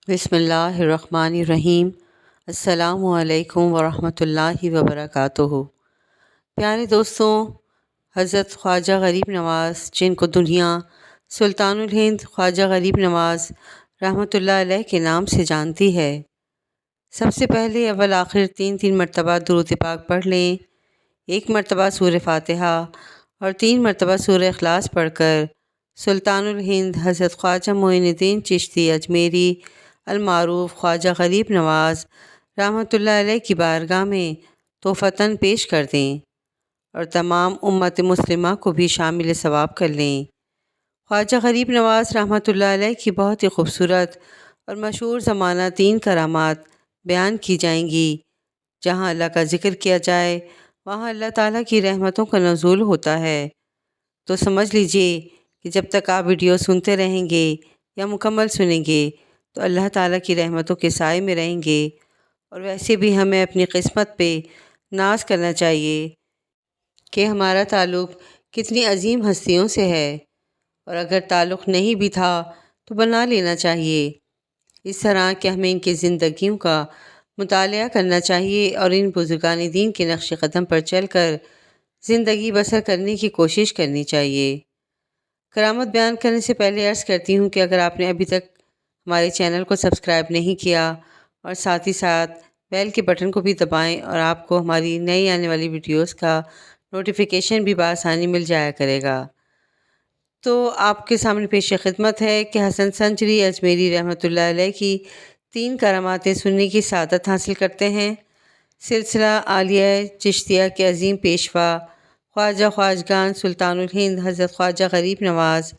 بسم اللہ الرحمن الرحیم۔ السلام علیکم ورحمۃ اللہ وبرکاتہ۔ پیارے دوستوں، حضرت خواجہ غریب نواز، جن کو دنیا سلطان الہند خواجہ غریب نواز رحمۃ اللہ علیہ کے نام سے جانتی ہے، سب سے پہلے اول آخر تین مرتبہ درود پاک پڑھ لیں۔ ایک مرتبہ سورہ فاتحہ اور 3 مرتبہ سورہ اخلاص پڑھ کر سلطان الہند حضرت خواجہ معین الدین چشتی اجمیری المعروف خواجہ غریب نواز رحمۃ اللہ علیہ کی بارگاہ میں تحفتاً پیش کر دیں اور تمام امت مسلمہ کو بھی شامل ثواب کر لیں۔ خواجہ غریب نواز رحمۃ اللہ علیہ کی بہت ہی خوبصورت اور مشہور زمانہ 3 کرامات بیان کی جائیں گی۔ جہاں اللہ کا ذکر کیا جائے وہاں اللہ تعالیٰ کی رحمتوں کا نزول ہوتا ہے۔ تو سمجھ لیجئے کہ جب تک آپ ویڈیو سنتے رہیں گے یا مکمل سنیں گے تو اللہ تعالیٰ کی رحمتوں کے سائے میں رہیں گے۔ اور ویسے بھی ہمیں اپنی قسمت پہ ناز کرنا چاہیے کہ ہمارا تعلق کتنی عظیم ہستیوں سے ہے، اور اگر تعلق نہیں بھی تھا تو بنا لینا چاہیے۔ اس طرح کہ ہمیں ان کی زندگیوں کا مطالعہ کرنا چاہیے اور ان بزرگان دین کے نقش قدم پر چل کر زندگی بسر کرنے کی کوشش کرنی چاہیے۔ کرامت بیان کرنے سے پہلے عرض کرتی ہوں کہ اگر آپ نے ابھی تک ہمارے چینل کو سبسکرائب نہیں کیا اور ساتھ ہی ساتھ بیل کے بٹن کو بھی دبائیں اور آپ کو ہماری نئی آنے والی ویڈیوز کا نوٹیفیکیشن بھی بآسانی مل جایا کرے گا۔ تو آپ کے سامنے پیش خدمت ہے کہ حسن سنچری اجمیری رحمۃ اللہ علیہ کی 3 کراماتیں سننے کی سعادت حاصل کرتے ہیں۔ سلسلہ عالیہ چشتیہ کے عظیم پیشوا خواجہ خواجگان سلطان الہند حضرت خواجہ غریب نواز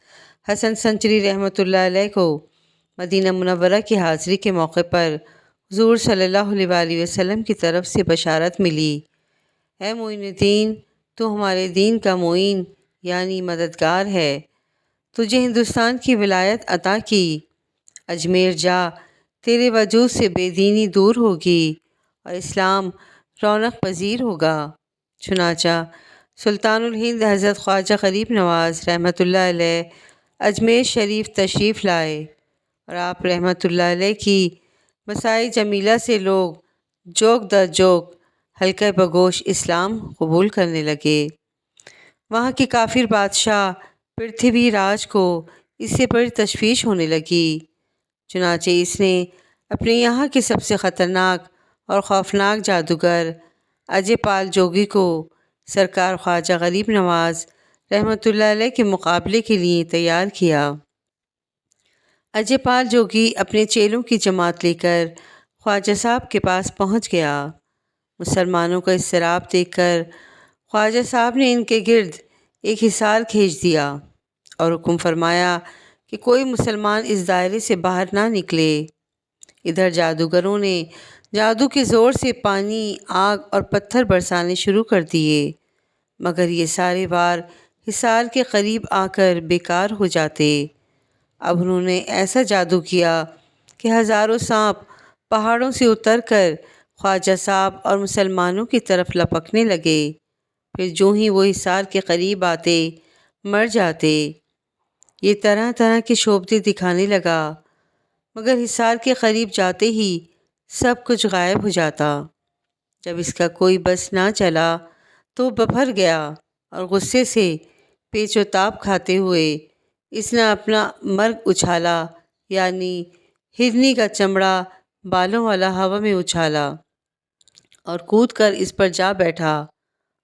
حسن سنچری رحمۃ اللہ علیہ کو مدینہ منورہ کی حاضری کے موقع پر حضور صلی اللہ علیہ وآلہ وسلم کی طرف سے بشارت ملی، اے معین الدین، تو ہمارے دین کا معین یعنی مددگار ہے، تجھے ہندوستان کی ولایت عطا کی، اجمیر جا، تیرے وجود سے بے دینی دور ہوگی اور اسلام رونق پذیر ہوگا۔ چنانچہ سلطان الہند حضرت خواجہ غریب نواز رحمۃ اللہ علیہ اجمیر شریف تشریف لائے اور آپ رحمۃ اللہ علیہ کی مساعی جمیلہ سے لوگ جوک در جوک حلقہ بگوش اسلام قبول کرنے لگے۔ وہاں کے کافر بادشاہ پرتھوی راج کو اس سے بڑی تشویش ہونے لگی، چنانچہ اس نے اپنے یہاں کے سب سے خطرناک اور خوفناک جادوگر اجے پال جوگی کو سرکار خواجہ غریب نواز رحمۃ اللہ علیہ کے مقابلے کے لیے تیار کیا۔ اجے پال جوگی اپنے چیلوں کی جماعت لے کر خواجہ صاحب کے پاس پہنچ گیا۔ مسلمانوں کا اضطراب دیکھ کر خواجہ صاحب نے ان کے گرد ایک حصار کھینچ دیا اور حکم فرمایا کہ کوئی مسلمان اس دائرے سے باہر نہ نکلے۔ ادھر جادوگروں نے جادو کے زور سے پانی، آگ اور پتھر برسانے شروع کر دیے، مگر یہ سارے وار حصار کے قریب آ کر بیکار ہو جاتے۔ اب انہوں نے ایسا جادو کیا کہ ہزاروں سانپ پہاڑوں سے اتر کر خواجہ صاحب اور مسلمانوں کی طرف لپکنے لگے، پھر جو ہی وہ حصار کے قریب آتے مر جاتے۔ یہ طرح طرح کے شعبدے دکھانے لگا، مگر حصار کے قریب جاتے ہی سب کچھ غائب ہو جاتا۔ جب اس کا کوئی بس نہ چلا تو ببھر گیا اور غصے سے پیچ و تاب کھاتے ہوئے اس نے اپنا مرگ اچھالا، یعنی ہرنی کا چمڑا بالوں والا ہوا میں اچھالا اور کود کر اس پر جا بیٹھا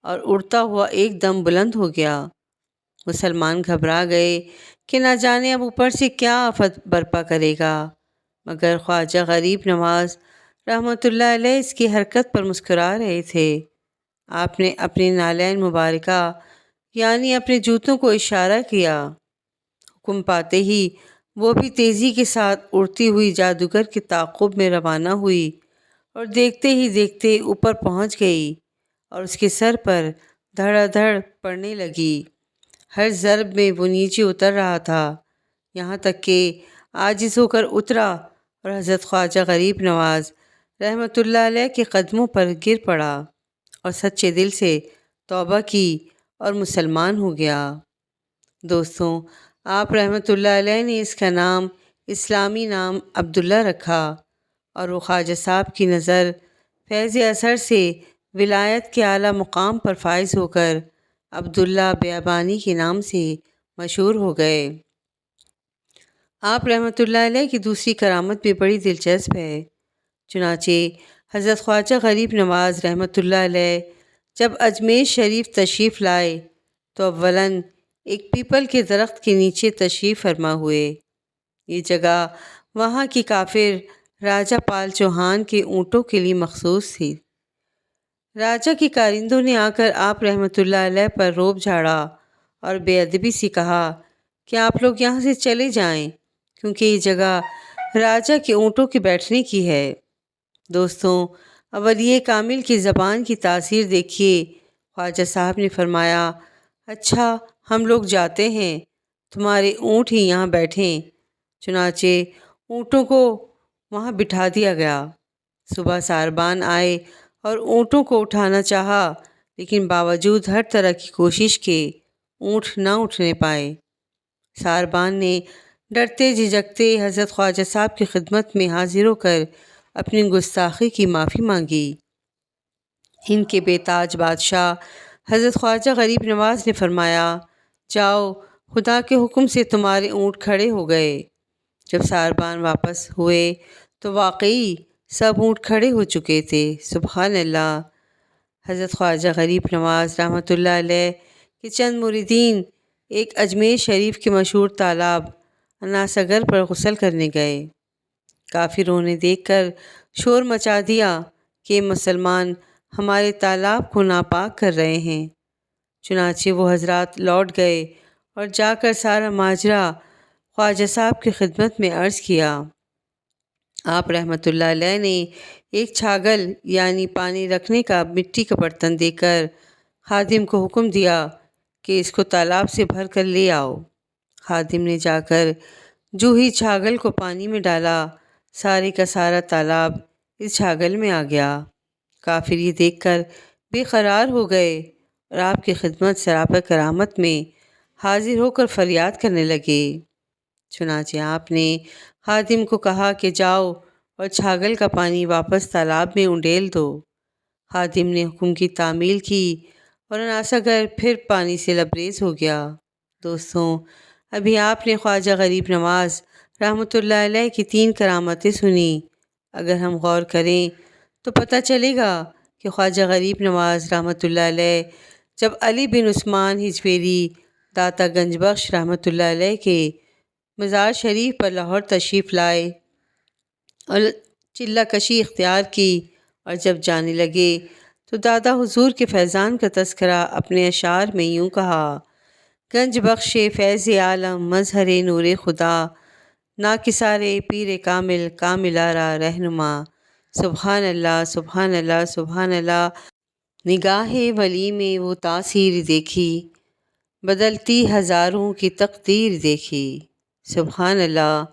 اور اڑتا ہوا ایک دم بلند ہو گیا۔ مسلمان گھبرا گئے کہ نہ جانے اب اوپر سے کیا آفت برپا کرے گا، مگر خواجہ غریب نواز رحمۃ اللہ علیہ اس کی حرکت پر مسکرا رہے تھے۔ آپ نے اپنے نالین مبارکہ یعنی اپنے جوتوں کو اشارہ کیا، حکم پاتے ہی وہ بھی تیزی کے ساتھ اڑتی ہوئی جادوگر کے تعاقب میں روانہ ہوئی اور دیکھتے ہی دیکھتے اوپر پہنچ گئی اور اس کے سر پر دھڑا دھڑ پڑنے لگی۔ ہر ضرب میں وہ نیچے اتر رہا تھا، یہاں تک کہ عاجز ہو کر اترا اور حضرت خواجہ غریب نواز رحمۃ اللہ علیہ کے قدموں پر گر پڑا اور سچے دل سے توبہ کی اور مسلمان ہو گیا۔ دوستوں، آپ رحمۃ اللہ علیہ نے اس کا نام اسلامی نام عبداللہ رکھا اور وہ خواجہ صاحب کی نظر فیض اثر سے ولایت کے اعلیٰ مقام پر فائز ہو کر عبداللہ بیابانی کے نام سے مشہور ہو گئے۔ آپ رحمۃ اللہ علیہ کی دوسری کرامت بھی بڑی دلچسپ ہے۔ چنانچہ حضرت خواجہ غریب نواز رحمۃ اللہ علیہ جب اجمیر شریف تشریف لائے تو اولاً ایک پیپل کے درخت کے نیچے تشریف فرما ہوئے۔ یہ جگہ وہاں کی کافر راجہ پال چوہان کے اونٹوں کے لیے مخصوص تھی۔ راجہ کے کارندوں نے آ کر آپ رحمۃ اللہ علیہ پر روب جھاڑا اور بے ادبی سے کہا کہ آپ لوگ یہاں سے چلے جائیں کیونکہ یہ جگہ راجہ کے اونٹوں کے بیٹھنے کی ہے۔ دوستوں، اولیاء کامل کی زبان کی تاثیر دیکھیے۔ خواجہ صاحب نے فرمایا، اچھا ہم لوگ جاتے ہیں، تمہارے اونٹ ہی یہاں بیٹھیں۔ چنانچہ اونٹوں کو وہاں بٹھا دیا گیا۔ صبح ساربان آئے اور اونٹوں کو اٹھانا چاہا لیکن باوجود ہر طرح کی کوشش کے اونٹ نہ اٹھنے پائے۔ ساربان نے ڈرتے جھجکتے حضرت خواجہ صاحب کی خدمت میں حاضر ہو کر اپنی گستاخی کی معافی مانگی۔ ان کے بے تاج بادشاہ حضرت خواجہ غریب نواز نے فرمایا، جاؤ، خدا کے حکم سے تمہارے اونٹ کھڑے ہو گئے۔ جب ساربان واپس ہوئے تو واقعی سب اونٹ کھڑے ہو چکے تھے۔ سبحان اللہ۔ حضرت خواجہ غریب نواز رحمۃ اللہ علیہ کے چند مریدین ایک اجمیر شریف کے مشہور تالاب اناسگر پر غسل کرنے گئے۔ کافروں نے دیکھ کر شور مچا دیا کہ مسلمان ہمارے تالاب کو ناپاک کر رہے ہیں۔ چنانچہ وہ حضرات لوٹ گئے اور جا کر سارا ماجرا خواجہ صاحب کی خدمت میں عرض کیا۔ آپ رحمۃ اللہ علیہ نے ایک چھاگل یعنی پانی رکھنے کا مٹی کا برتن دے کر خادم کو حکم دیا کہ اس کو تالاب سے بھر کر لے آؤ۔ خادم نے جا کر جو ہی چھاگل کو پانی میں ڈالا، سارے کا سارا تالاب اس چھاگل میں آ گیا۔ کافر یہ دیکھ کر بے قرار ہو گئے اور آپ کی خدمت سراپا کرامت میں حاضر ہو کر فریاد کرنے لگے۔ چنانچہ آپ نے خادم کو کہا کہ جاؤ اور چھاگل کا پانی واپس تالاب میں انڈیل دو۔ خادم نے حکم کی تعمیل کی اور اناسگر پھر پانی سے لبریز ہو گیا۔ دوستوں، ابھی آپ نے خواجہ غریب نواز رحمۃ اللہ علیہ کی 3 کرامتیں سنی۔ اگر ہم غور کریں تو پتہ چلے گا کہ خواجہ غریب نواز رحمۃ اللہ علیہ جب علی بن عثمان ہجویری داتا گنج بخش رحمۃ اللہ علیہ کے مزار شریف پر لاہور تشریف لائے اور چلہ کشی اختیار کی اور جب جانے لگے تو دادا حضور کے فیضان کا تذکرہ اپنے اشعار میں یوں کہا، گنج بخش فیض عالم مظہر نور خدا، ناکسار پیر کامل کامل آرا رہنما۔ سبحان اللہ، سبحان اللہ، سبحان اللہ۔ نگاہ ولی میں وہ تاثیر دیکھی، بدلتی ہزاروں کی تقدیر دیکھی۔ سبحان اللہ۔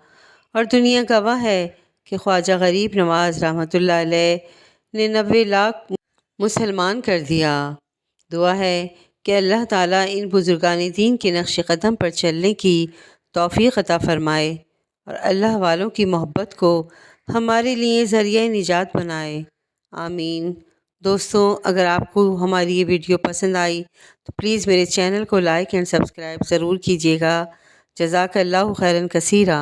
اور دنیا گواہ ہے کہ خواجہ غریب نواز رحمۃ اللہ علیہ نے 90 لاکھ مسلمان کر دیا۔ دعا ہے کہ اللہ تعالیٰ ان بزرگان دین کے نقش قدم پر چلنے کی توفیق عطا فرمائے اور اللہ والوں کی محبت کو ہمارے لیے ذریعہ نجات بنائے، آمین۔ دوستوں، اگر آپ کو ہماری یہ ویڈیو پسند آئی تو پلیز میرے چینل کو لائک اینڈ سبسکرائب ضرور کیجیے گا۔ جزاک اللہ خیراً کثیرا۔